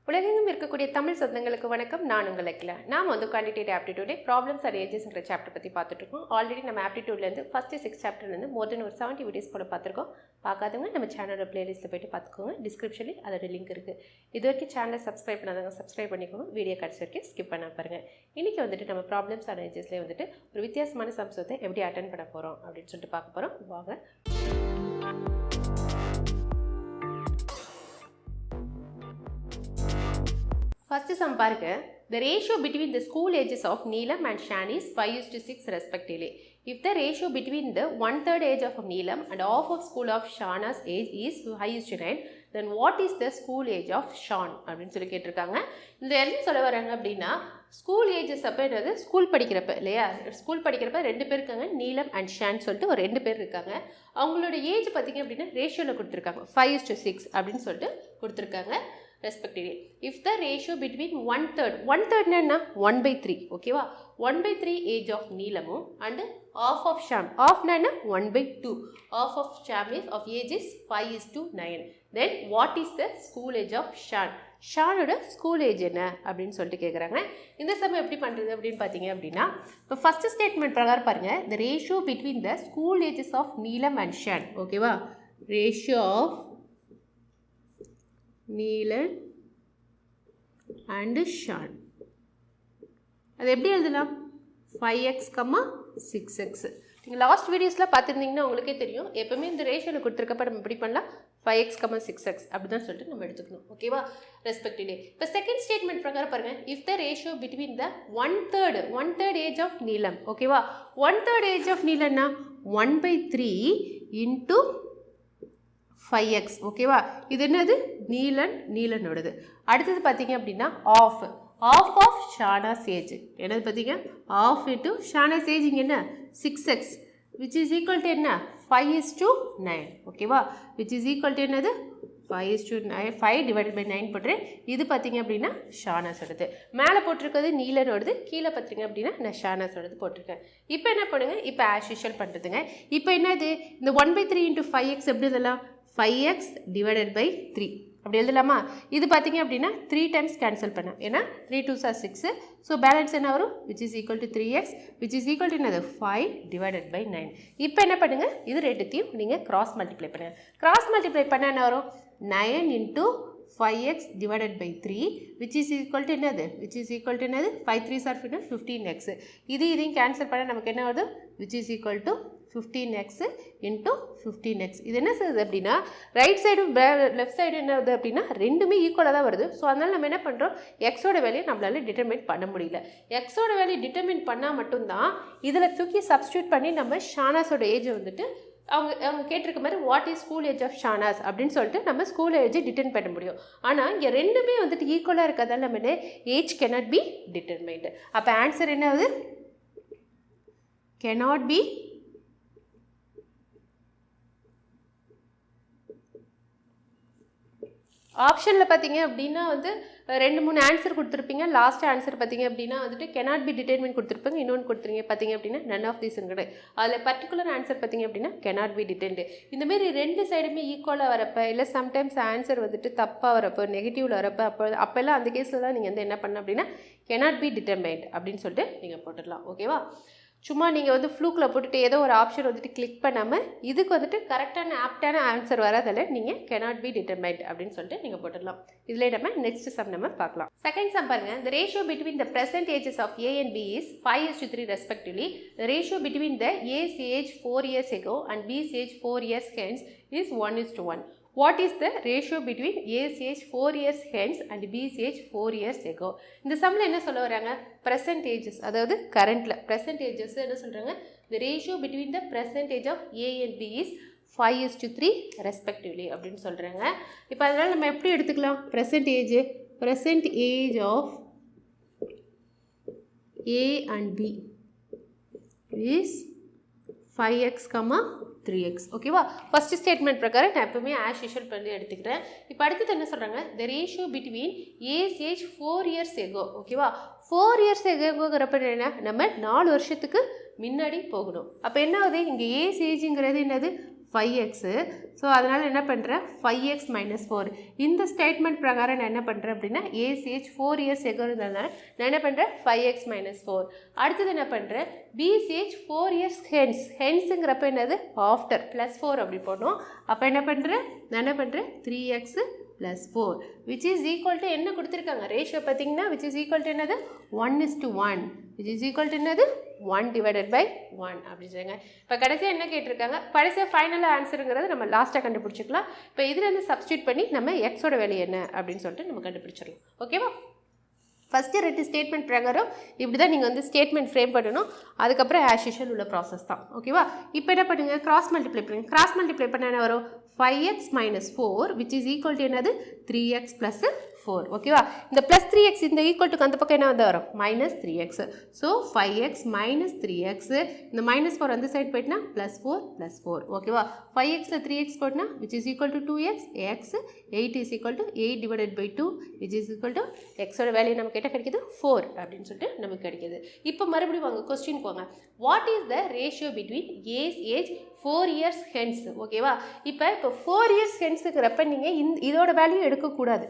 உலகெங்கும் இருக்கக்கூடிய தமிழ் சொந்தங்களுக்கு வணக்கம். நான் உங்கள் அகிலா. நாம் வந்து குவான்டிடேட்டிவ் ஆப்டிடியூடே ப்ராப்ளம்ஸ் அண்ட் ஏஜஸ்ங்கிற சாப்டர் பற்றி பார்த்துட்டு இருக்கோம். ஆல்ரெடி நம்ம ஆப்டிடியூட்லேருந்து ஃபஸ்ட்டு 6 சாப்டர்லேருந்து மோர் தென் ஒரு 70 வீடியோஸ் போல பார்த்துருக்கோம். பார்க்காதவங்க நம்ம சேனலோட பிளேலிஸ்ட்டில் போய்ட்டு பார்த்துக்கோங்க. டிஸ்கிரிப்ஷனில் அதோட லிங்க் இருக்குது. இது வரைக்கும் சேனலை சப்ஸ்கிரைப் பண்ணாதவங்க சப்ஸ்கிரைப் பண்ணிக்கோங்க. வீடியோ கடைசி வரைக்கும் ஸ்கிப் பண்ண பாருங்கள். இன்றைக்கி வந்துட்டு நம்ம ப்ராப்ளம்ஸ் அண்ட் ஏஜஸ்லேயே வந்துட்டு ஒரு வித்தியாசமான சம்சத்தை எப்படி அட்டென்ட் பண்ண போகிறோம் அப்படின்னு சொல்லிட்டு பார்க்க போகிறோம். வாங்க. First sum பாருங்க. The ratio between the school ages of Neelam and Shan is 5:6 respectively. If the ratio between the 1/3 age of Neelam and half of school of Shana's age is 5:9, then what is the school age of Shan? அப்படின்னு சொல்லி கேட்டிருக்காங்க. இந்த என்ன சொல்ல வராங்க அப்படின்னா school ages அப்போ என்னது ஸ்கூல் படிக்கிறப்ப இல்லையா, ஸ்கூல் படிக்கிறப்ப 2 பேர் இருக்காங்க, நீலம் அண்ட் ஷான் சொல்லிட்டு ஒரு 2 பேர் இருக்காங்க. அவங்களோட ஏஜ் பார்த்திங்க அப்படின்னா ரேஷியோவில் கொடுத்துருக்காங்க 5:6 அப்படின்னு சொல்லிட்டு கொடுத்துருக்காங்க respectively. If the ratio between 1/3 என்ன 1/3 ஓகேவா, 1/3 age of நீலமும் and half of Sham, half என்ன 1/2, half of Sham is of age is 5:9, then what is the school age of Shaan? ஷானோட ஸ்கூல் ஏஜ் என்ன அப்படின்னு சொல்லிட்டு கேட்குறாங்க. இந்த சமயம் எப்படி பண்ணுறது அப்படின்னு பார்த்தீங்க அப்படின்னா இப்போ ஃபஸ்ட்டு ஸ்டேட்மெண்ட் பிரகாரம் பாருங்கள், the ratio between the school ages of Neelam and Shan ஓகேவா, ratio of Neelan and Shan அது எப்படி எழுதலாம் 5x, 6x. நீங்கள் லாஸ்ட் வீடியோஸில் பார்த்துருந்தீங்கன்னா உங்களுக்கே தெரியும், எப்போவுமே இந்த ரேஷியோவில் கொடுத்துருக்கப்ப நம்ம எப்படி பண்ணலாம் 5x, 6x அப்படி தான் சொல்லிட்டு நம்ம எடுத்துக்கணும் ஓகேவா ரெஸ்பெக்டிவ்லி. இப்போ செகண்ட் ஸ்டேட்மெண்ட் பிரகாரம் பாருங்கள், if the ratio between the 1/3 age of Neelam ஓகேவா, 1/3 ஏஜ் ஆஃப் நீலம்னா 1/3 இன்ட்டு 5x ஓகேவா, இது என்னது நீலனோடது. அடுத்தது பார்த்தீங்க அப்படின்னா ஆஃப் ஆஃப் ஷானாஸ் ஏஜ் என்னது பார்த்தீங்க, ஆஃப் இன்ட்டு ஷானாஸ் ஏஜ் இங்கே என்ன 6x which is equal to என்ன 5:9 ஓகேவா, விச் இஸ் ஈக்குவல் டு என்னது 5:9, 5/9 போட்டுறேன். இது பார்த்தீங்க அப்படின்னா ஷானாஸோடது, மேலே போட்டிருக்கிறது நீலனோடது, கீழே பார்த்தீங்க அப்படின்னா நான் ஷானாஸோடது போட்டிருக்கேன். இப்போ என்ன பண்ணுங்க, இப்போ ஆஸ் யூஷுவல் பண்ணுறதுங்க. இப்போ என்னது இந்த 1/3 இன்ட்டு 5x எப்படி இதெல்லாம் 5x டிவைடட் பை 3 அப்படி எழுதலாமா. இது பார்த்தீங்க அப்படின்னா 3 டைம்ஸ் கேன்சல் பண்ண, ஏன்னா 3 2s are 6, ஸோ பேலன்ஸ் என்ன வரும் which is equal to 3x which is equal to என்னது 5 டிவைடட் பை 9. இப்போ என்ன பண்ணுங்கள், இது ரெண்டுத்தையும் நீங்கள் கிராஸ் மல்டிப்ளை பண்ணுங்கள். கிராஸ் மல்டிப்ளை பண்ண என்ன வரும் 9 into 5x divided by 3 which is equal to என்னது 5 3s are 15x. இதையும் கேன்சல் பண்ண நமக்கு என்ன வருது which is equal to 15x into 15x. இது என்ன செய்யுது அப்படின்னா ரைட் சைடும் லெஃப்ட் சைடு என்ன வருது அப்படின்னா ரெண்டுமே ஈக்குவலாக தான் வருது. ஸோ அதனால் நம்ம என்ன பண்ணுறோம், எக்ஸோட வேலையை நம்மளால டிட்டர்மைன் பண்ண முடியல. எக்ஸோட வேலையை டிட்டர்மைன் பண்ணால் மட்டும்தான் இதில் தூக்கி சப்ஸ்டியூட் பண்ணி நம்ம ஷானாஸோட ஏஜை வந்துட்டு அவங்க கேட்டிருக்க மாதிரி what is school age of Shan's அப்படின்னு சொல்லிட்டு நம்ம ஸ்கூல் ஏஜை டிட்டர்மைன் பண்ண முடியும். ஆனால் இங்கே ரெண்டுமே வந்துட்டு ஈக்குவலாக இருக்கிறதால நம்ம ஏஜ் cannot be determined. அப்போ ஆன்சர் என்ன ஆகுது cannot be ஆப்ஷனில் பார்த்தீங்க அப்படின்னா வந்து 2-3 ஆன்சர் கொடுத்துருப்பீங்க. லாஸ்ட் ஆன்சர் பார்த்தீங்க அப்படின்னா வந்துட்டு cannot be determined கொடுத்துருப்பீங்க, இன்னொன்று கொடுத்துருங்க பார்த்தீங்க அப்படின்னா none of these கிடையாது. அதில் பர்டிகுலர் ஆன்சர் பார்த்தீங்க அப்படின்னா cannot be determined. இந்தமாரி 2 சைடுமே ஈக்குவலாக வரப்போ இல்லை சம்டைம்ஸ் ஆன்சர் வந்துட்டு தப்பாக வரப்போ நெகட்டிவில் வரப்போ அப்போல்லாம் அந்த கேஸில் தான் நீங்கள் வந்து என்ன பண்ண அப்படின்னா cannot be determined அப்படின்னு சொல்லிட்டு நீங்கள் போட்டுடலாம் ஓகேவா. சும்மா நீங்கள் வந்து ஃப்ளூக்கில் போட்டுட்டு ஏதோ ஒரு ஆப்ஷன் வந்துட்டு கிளிக் பண்ணாமல் இதுக்கு வந்துட்டு கரெக்டான ஆப்டான ஆன்சர் வரதில் நீங்கள் cannot be determined அப்படின்னு சொல்லிட்டு நீங்கள் போட்டுடலாம். இதில் நம்ம நெக்ஸ்ட் சம் நம்ம பார்க்கலாம். செகண்ட் சம் பாருங்கள், the ratio between the present ages of A and B is 5:3 respectively. The ratio between the A's age 4 years ago and B's age 4 years hence is 1:1. What is the ratio between A's age 4 years hence and B's age 4 years ago? இந்த சம்மில் என்ன சொல்ல வராங்க, present ages அதாவது கரண்டில் present ages என்ன சொல்கிறாங்க, the ratio between the present age of A and B is 5:3 respectively அப்படின்னு சொல்கிறாங்க. இப்போ அதனால் நம்ம எப்படி எடுத்துக்கலாம், present age of A and B is 5x, 3x ஓகேவா. ஃபஸ்ட்டு ஸ்டேட்மெண்ட் பிரகாரம் நான் எப்பவுமே ஆஸ் யூஷுவல் பண்ணி எடுத்துக்கிறேன். இப்போ அடுத்தது என்ன சொல்கிறாங்க, the ratio between A's age 4 years ago ஓகேவா. 4 years agoங்கிறப்ப என்ன நம்ம 4 வருஷத்துக்கு முன்னாடி போகணும். அப்போ என்ன ஆகுது, இங்கே ஏஸ் ஏஜுங்கிறது என்னது 5x. ஸோ அதனால் என்ன பண்ணுறேன் 5x minus 4. இந்த ஸ்டேட்மெண்ட் பிரகாரம் நான் என்ன பண்ணுறேன் அப்படின்னா ஏஸ் ஏஜ் 4 இயர்ஸ் எகோ இருந்ததுனால நான் என்ன பண்ணுறேன் 5x minus 4. அடுத்தது என்ன பண்ணுறேன் பிஸ் ஏஜ் 4 இயர்ஸ் ஹென்ஸுங்கிறப்ப என்னது ஆஃப்டர் +4 அப்படி போடணும். அப்போ என்ன பண்ணுறேன் நான் என்ன பண்ணுறேன் 3x plus 4 which is equal to என்ன கொடுத்துருக்காங்க ரேஷியோ பார்த்தீங்கன்னா which is equal to என்னது 1:1 which is equal to என்னது 1 divided by 1 அப்படி சொல்லுங்க. இப்போ கடைசியாக என்ன கேட்டிருக்காங்க கடைசியாக ஃபைனலாக ஆன்சருங்கிறது நம்ம லாஸ்ட்டாக கண்டுபிடிச்சிக்கலாம். இப்போ இதுலேருந்து சப்ஸ்டியூட் பண்ணி நம்ம எக்ஸோட வேல்யூ என்ன அப்படின்னு சொல்லிட்டு நம்ம கண்டுபிடிச்சிடலாம். ஓகேவா? ஃபஸ்ட்டு 2 ஸ்டேட்மெண்ட் பிரகாரம் இப்படி தான் நீங்கள் வந்து ஸ்டேட்மெண்ட் ஃப்ரேம் பண்ணணும். அதுக்கப்புறம் ஆஸ் யூஷுவல் உள்ள ப்ராசஸ் தான். ஓகேவா? இப்போ என்ன பண்ணுங்க கிராஸ் மல்டிப்ளை பண்ணுங்க. கிராஸ் மல்டிப்ளை பண்ண என்ன வரும் 5x minus 4 which is equal to என்னது 3x plus 4. ஓகேவா? இந்த ப்ளஸ் 3x இந்த ஈக்குவல் டுக்கு அந்த பக்கம் என்ன வந்து வரும் minus 3x. So 5x minus 3x இந்த மைனஸ் 4 அந்த சைட் போயிட்டுனா +4 ஓகேவா? 5xல 3x போட்டுனா which is equal to 2x x 8 is equal to 8 divided by 2 which is equal to xோட வேல்யூ நமக்கு என்ன கிடைக்குது 4 அப்படின்னு சொல்லிட்டு நமக்கு கிடைக்குது. இப்போ மறுபடியும் வாங்க கொஸ்டின் போங்க. What is the ratio between age 4 years hence? ஓகேவா? இப்போ 4 இயர்ஸ் ஹென்ஸுங்கிறப்ப நீங்கள் இதோட வேல்யூ எடுக்கக்கூடாது.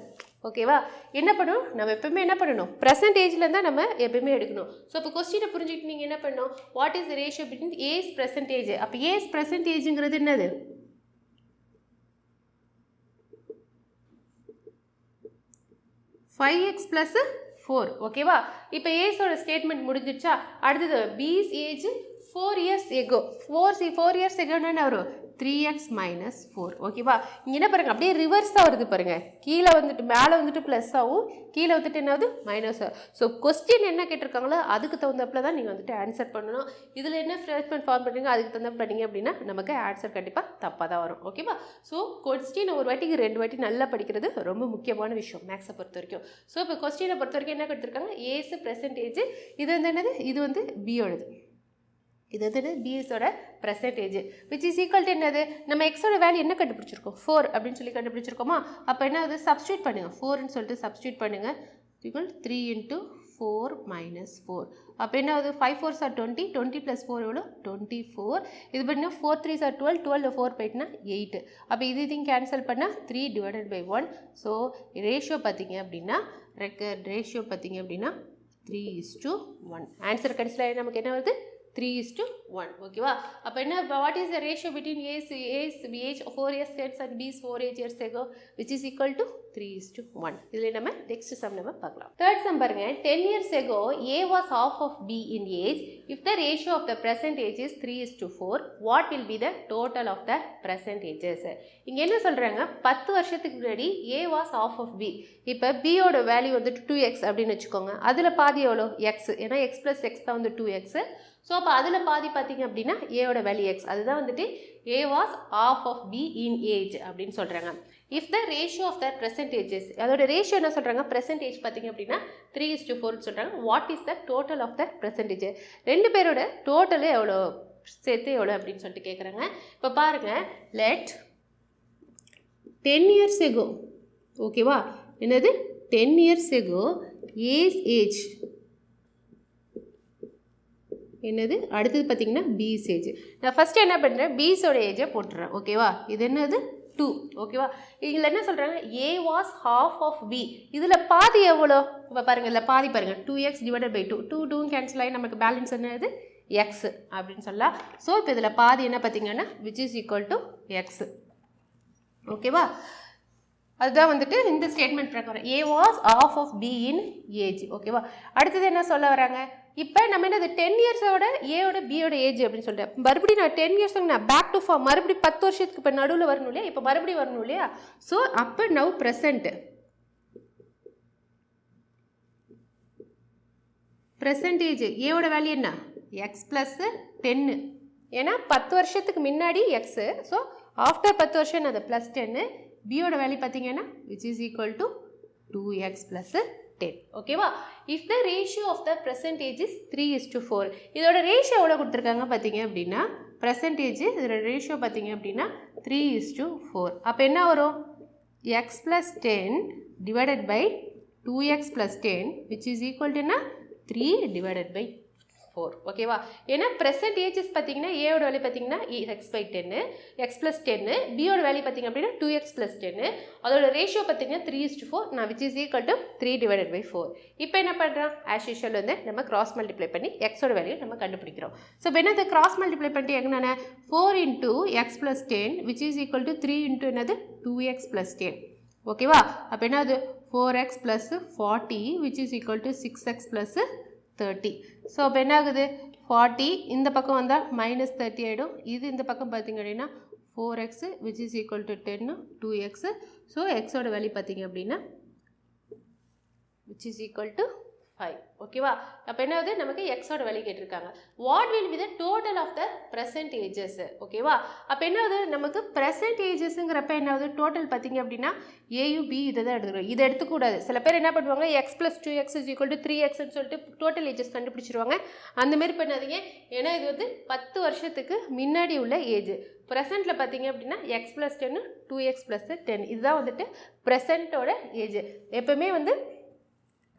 ஓகேவா? என்ன பண்ணணும் நம்ம எப்பவுமே என்ன பண்ணணும் ப்ரெசன்டேஜில் தான் நம்ம எப்பவுமே எடுக்கணும். ஸோ இப்போ கொஸ்டினை புரிஞ்சுக்கிட்டு நீங்கள் என்ன பண்ணணும் what is the ratio between age percentage. அப்போ ஏஜ் பெர்சன்டேஜுங்கிறது என்னது 5x plus 4. ஓகேவா? இப்போ ஏஜோட ஸ்டேட்மெண்ட் முடிஞ்சிடுச்சா? அடுத்தது P's age 4 years ago 4 years எகோன்னா என்ன வரும் 3x minus 4. ஓகேவா? இங்கே என்ன பாருங்கள் அப்படியே ரிவர்ஸாக வருது பாருங்கள். கீழே வந்துட்டு மேலே வந்துட்டு ப்ளஸ் ஆகும், கீழே வந்துட்டு என்னது மைனஸ் ஆகும். ஸோ கொஸ்டின் என்ன கேட்டிருக்காங்களோ அதுக்கு தகுந்தப்பில் தான் நீங்கள் வந்துட்டு ஆன்சர் பண்ணணும். இதில் என்ன ஸ்டேட்மெண்ட் ஃபார்ம் பண்ணுறீங்க அதுக்கு தகுந்த பண்ணிங்க அப்படின்னா நமக்கு ஆன்சர் கண்டிப்பாக தப்பாக தான் வரும். ஓகேவா? ஸோ கொஸ்டினை ஒரு வாட்டிக்கு 2 வாட்டி நல்லா படிக்கிறது ரொம்ப முக்கியமான விஷயம் மேக்ஸை பொறுத்த வரைக்கும். ஸோ இப்போ கொஸ்டினை பொறுத்த வரைக்கும் என்ன கொடுத்துருக்காங்க ஏஸ் பெர்சன்டேஜ். இது வந்து என்னது இது வந்து பியோடது. இது வந்து பிஎஸோட percentage which is equal to என்னது நம்ம எக்ஸோட வேல்யூ என்ன கண்டுபிடிச்சிருக்கோம் 4 அப்படின்னு சொல்லி கண்டுபிடிச்சிருக்கோமா? அப்போ என்ன அது சப்ஸ்டியூட் பண்ணுங்கள் 4ன்னு சொல்லிட்டு சப்ஸ்டியூட் பண்ணுங்கள். ஈக்குவல் 3 × 4 - 4. அப்போ என்ன ஆகுது 5 4s are 20 20 + 4 எவ்வளோ 24. இது பண்ணா 4 3s are 12 12 4 போயிட்டுனா 8. அப்போ இதையும் கேன்சல் பண்ணால் 3 divided by 1. ஸோ ரேஷியோ பார்த்தீங்க அப்படின்னா ரேஷியோ பார்த்தீங்க அப்படின்னா 3:1. ஆன்சர் கடைசியில் நமக்கு என்ன வருது 3:1. ஓகேவா? அப்போ என்ன what is the ratio between age 4 years hence and B's 4 years ago which is equal to 3:1. இதில் நம்ம நெக்ஸ்ட் சம் நம்ம பார்க்கலாம். தேர்ட் சம் பாருங்க 10 years ago A was half of B in age. If the ratio of the present age is 3:4, what will be the total of the present ages? இங்கே என்ன சொல்கிறாங்க 10 வருஷத்துக்கு முன்னாடி A was half of B. இப்போ Bயோட value வந்துட்டு 2x அப்படின்னு வச்சுக்கோங்க. அதில் பாதி எவ்வளோ x, ஏன்னா x + x தான் வந்து 2x. ஸோ அப்போ அதில் பாதி பார்த்தீங்க அப்படின்னா ஏவோட வேல்யூ எக்ஸ். அதுதான் வந்துட்டு A was of of B in age அப்படின்னு சொல்கிறாங்க. If the ratio of the percentages அதோட ரேஷியோ என்ன சொல்கிறாங்க பெர்சன்டேஜ் பார்த்தீங்க அப்படின்னா 3:4 சொல்கிறாங்க. What is the total of the percentage? 2 பேரோட டோட்டலு எவ்வளோ சேர்த்து எவ்வளோ அப்படின்னு சொல்லிட்டு கேட்குறாங்க. இப்போ பாருங்கள் லெட் 10 years ago. ஓகேவா? என்னது 10 years ago ஏஜ் என்னது அடுத்தது பார்த்தீங்கன்னா பீஸ் ஏஜ். நான் ஃபஸ்ட்டு என்ன பண்ணுறேன் பீஸோட ஏஜை போட்டுறேன். ஓகேவா? இது என்னது 2. ஓகேவா? இதில் என்ன சொல்கிறாங்க ஏ வாஸ் ஹாஃப் ஆஃப் பி. இதில் பாதி எவ்வளோ இப்போ பாருங்கள் இதில் பாதி பாருங்கள் 2x divided by 2 2 கேன்சல் ஆகி நமக்கு பேலன்ஸ் என்னது எக்ஸ் அப்படின்னு சொல்லலாம். ஸோ இப்போ இதில் பாதி என்ன பார்த்தீங்கன்னா which is equal to X. ஓகேவா? அதுதான் வந்துட்டு இந்த ஸ்டேட்மெண்ட் பிரகாரம் A was of of B in age. ஓகேவா? அடுத்தது என்ன சொல்ல வராங்க இப்போ நம்ம என்னது 10 இயர்ஸோட ஏயோட பியோட ஏஜ் அப்படின்னு சொல்லிட்டேன். மறுபடியும் நான் 10 இயர்ஸ் நான் பேக் டு ஃபார்ம் மறுபடியும் 10 வருஷத்துக்கு இப்போ நடுவில் வரணும் இல்லையா? இப்போ மறுபடியும் வரணும் இல்லையா? ஸோ அப்போ நவ் ப்ரெசன்டேஜ் ஏவோட வேல்யூ என்ன எக்ஸ் ப்ளஸ் 10. ஏன்னா 10 வருஷத்துக்கு முன்னாடி எக்ஸு. ஸோ ஆஃப்டர் 10 வருஷம் அது ப்ளஸ் 10. பியோட வேல்யூ பார்த்தீங்கன்னா which is equal to 2x + 10. ஓகேவா? If the ratio of the percentage is 3:4. இதோட ரேஷியோ எவ்வளோ கொடுத்துருக்காங்க பார்த்தீங்க அப்படின்னா பெர்சன்டேஜ் இதோட ரேஷியோ பார்த்தீங்க அப்படின்னா 3:4. அப்போ என்ன வரும் x + 10 divided by 2x + 10 which is equal to 3 divided by 4 ஓகேவா. ஏன்னா ப்ரெசென்ட் ஏஜஸ் பார்த்தீங்கன்னா ஏயோட வேல்யூ பார்த்தீங்கன்னா எக்ஸ் பை 10 எக்ஸ் ப்ளஸ் 10 பியோட வேல்யூ பார்த்தீங்க அப்படின்னா 2x ப்ளஸ் 10 அதோட ரேஷியோ பார்த்தீங்கன்னா 3:4 நான் விச் இஸ் ஈக்குவல் டு 3/4. இப்போ என்ன பண்ணுறோம் ஆஸ் யூஷுவல் வந்து நம்ம கிராஸ் மல்டிப்ளை பண்ணி எக்ஸோட வேல்யூ நம்ம கண்டுபிடிக்கிறோம். ஸோ இப்போ என்னது கிராஸ் மல்டிப்ளை பண்ணிட்டு என்னென்ன 4 × x + 10 which is equal to 3 × என்னது 2x + 10 ஓகேவா. அப்போ என்னது 4x + 40 which is equal to 6x + 30. So அப்போ என்ன ஆகுது 40 இந்த பக்கம் வந்தால் -30 ஆகிடும். இது இந்த பக்கம் பார்த்திங்க அப்படின்னா 4x which is equal to 10 2x. So எக்ஸோட வேல்யூ பார்த்திங்க அப்படின்னா which is equal to 5 ஓகேவா. அப்போ என்ன ஆகுது நமக்கு எக்ஸோட வேல்யூ கேட்டிருக்காங்க. What will be the total of the present ages ஓகேவா. அப்போ என்ன ஆகுது நமக்கு ப்ரெசென்ட் ஏஜஸ்ங்கிறப்ப என்ன ஆகுது டோட்டல் பார்த்திங்க அப்படின்னா ஏயுபி இதை தான் எடுத்துக்கிறோம். இதை எடுத்துக்கூடாது. சில பேர் என்ன பண்ணுவாங்க x + 2x = 3xன்னு சொல்லிட்டு டோட்டல் ஏஜஸ் கண்டுபிடிச்சிருவாங்க. அந்தமாரி பண்ணாதீங்க. ஏன்னா இது வந்து 10 வருஷத்துக்கு முன்னாடி உள்ள ஏஜ். ப்ரெசென்ட்டில் பார்த்தீங்க அப்படின்னா x + 10 2x + 10 இதுதான் வந்துட்டு ப்ரெசென்ட்டோட ஏஜ். எப்போவுமே வந்து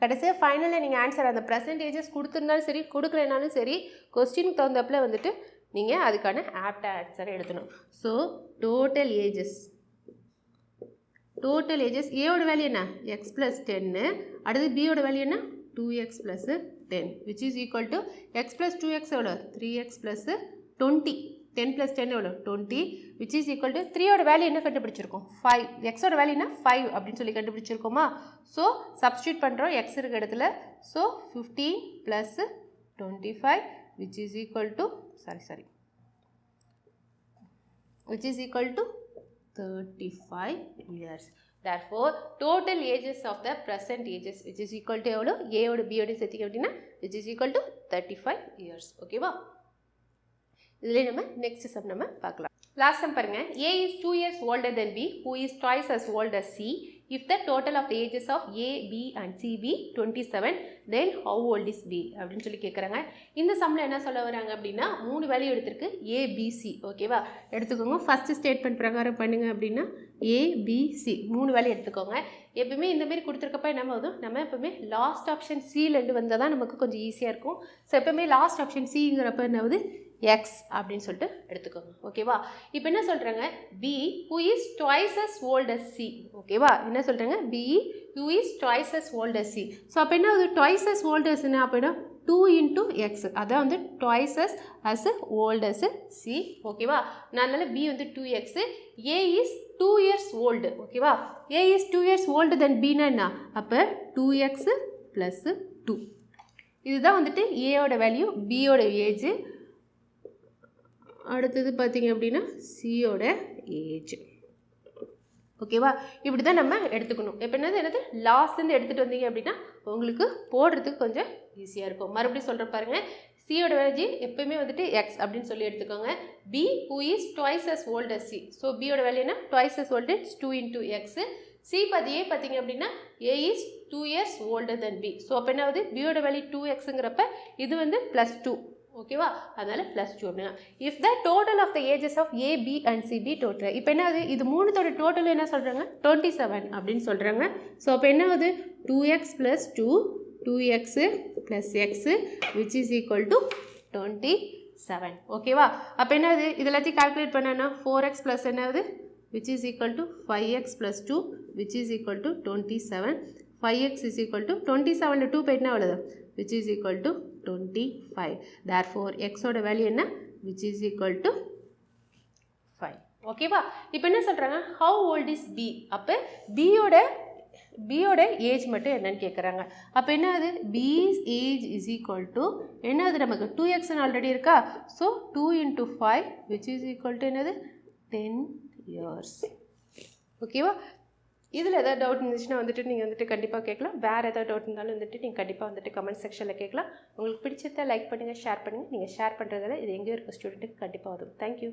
கடைசியாக ஃபைனலில் நீங்கள் ஆன்சர் அந்த ப்ரெசன்டேஜஸ் கொடுத்துருந்தாலும் சரி கொடுக்கலனாலும் சரி கொஸ்டினுக்கு தகுந்தப்பில் வந்துட்டு நீங்கள் அதுக்கான ஆப்ட் ஆன்சரை எடுத்துணும். ஸோ டோட்டல் ஏஜஸ் ஏயோட வேல்யூ என்ன x + 10 அடுத்து பியோட வேல்யூ என்ன 2x + 10 which is equal to x + 2x எவ்வளோ 3x + 20 10 + 10 எவ்வளோ 20 விச் இஸ் ஈக்குவல் டு 3யோட வேல்யூ என்ன கண்டுபிடிச்சிருக்கோம் 5 எக்ஸோட வேல்யூ என்ன 5 அப்படின்னு சொல்லி கண்டுபிடிச்சிருக்கோமா. ஸோ சப்ஸ்டியூட் பண்ணுறோம் எக்ஸ் இருக்க இடத்துல. So 15 + 25 which is equal to which is equal to 35 years. Therefore, total ages of the present ages which is equal to எவ்வளோ ஏயோட பியோட சேர்த்திங்க அப்படின்னா which is equal to 35 years ஓகேவா. இதில் நம்ம நெக்ஸ்ட் சம் நம்ம பார்க்கலாம். லாஸ்ட் சம் பாருங்க. A is 2 years older than B who is twice as old as C. If the total of the ages of A, B and C be 27 then how old is B அப்படின்னு சொல்லி கேட்குறாங்க. இந்த சம்மில் என்ன சொல்ல வராங்க அப்படின்னா 3 வேல்யூ எடுத்திருக்கு A, B, C ஓகேவா. எடுத்துக்கோங்க ஃபஸ்ட்டு ஸ்டேட்மெண்ட் பிரகாரம் பண்ணுங்க அப்படின்னா A, B, C 3 வேல்யூ எடுத்துக்கோங்க. எப்பவுமே இந்தமாரி கொடுத்துருக்கப்ப என்ன ஆகுதும் நம்ம எப்பவுமே லாஸ்ட் ஆப்ஷன் சிலேருந்து வந்தால் தான் நமக்கு கொஞ்சம் ஈஸியாக இருக்கும். ஸோ எப்பவுமே லாஸ்ட் ஆப்ஷன் சிங்கிறப்ப என்ன ஆகுது x அப்படின்னு சொல்லிட்டு எடுத்துக்கோங்க ஓகேவா. இப்போ என்ன சொல்கிறாங்க B who is twice as old as C ஓகேவா. என்ன சொல்கிறாங்க B who is twice as old as C. So அப்போ என்ன ஆகுது twice as old as என்ன அப்படின்னா 2 × x அதான் வந்து twice as old as C ஓகேவா. அதனால B வந்து 2x. A is 2 years old ஓகேவா. A is 2 years older than B னா என்ன அப்போ 2x + 2 இதுதான் வந்துட்டு ஏயோட வேல்யூ பியோட ஏஜ். அடுத்தது பார்த்தீங்க அப்படின்னா சியோட ஏஜ் ஓகேவா. இப்படி தான் நம்ம எடுத்துக்கணும். இப்போ என்னது லாஸ்ட்லேருந்து எடுத்துகிட்டு வந்தீங்க அப்படின்னா உங்களுக்கு போடுறதுக்கு கொஞ்சம் ஈஸியாக இருக்கும். மறுபடியும் சொல்கிற பாருங்கள். சியோட வேல்யூ எப்போயுமே வந்துட்டு எக்ஸ் அப்படின்னு சொல்லி எடுத்துக்கோங்க. B who is twice as old as C. So பியோட வேல்யூ என்ன twice as old as 2 × x. C பார்த்தீங்க அப்படின்னா A is 2 years older than B. So அப்போ என்ன ஆகுது பியோட வேல்யூ 2xங்கிறப்ப இது வந்து +2 ஓகேவா. அதனால +2. If the total of the ages of A, B and C be total. இப்போ என்ன ஆகுது இது மூணுத்தோட டோட்டல் என்ன சொல்கிறாங்க 27 அப்படின்னு சொல்கிறாங்க. ஸோ அப்போ என்ன ஆகுது 2x + 2 2x + x which is equal to 27 ஓகேவா. அப்போ என்ன ஆகுது இது எல்லாத்தையும் கால்குலேட் பண்ணனா 4x + என்னது which is equal to 5x + 2 which is equal to 27. 5x is equal to 27 2 போயிட்டுனா எவ்வளவு which is equal to 25. Therefore x ஓட வேல்யூ என்ன which is equal to 5 ஓகேவா. இப்போ என்ன சொல்கிறாங்க how old is B. அப்போ பியோட ஏஜ் மட்டும் என்னன்னு கேட்குறாங்க. அப்போ என்ன அது B's age is equal to என்னது நமக்கு 2x ஆல்ரெடி இருக்கா. So 2 × 5 which is equal to என்னது 10 years ஓகேவா. இதில் எதாவது டவுட் இருந்துச்சுன்னா வந்துட்டு நீங்கள் வந்துட்டு கண்டிப்பாக கேட்கலாம். வேறு எதாவது டவுட் இருந்தாலும் வந்துட்டு நீங்கள் கண்டிப்பாக வந்துட்டு கமெண்ட் செக்ஷனில் கேட்கலாம். உங்களுக்கு பிடிச்சதை லைக் பண்ணுங்கள் ஷேர் பண்ணுங்கள். நீங்கள் ஷேர் பண்ணுறதில் இது எங்கேயோ இருக்க ஸ்டூடெண்ட்டுக்கு கண்டிப்பாக வரும். தேங்க்யூ.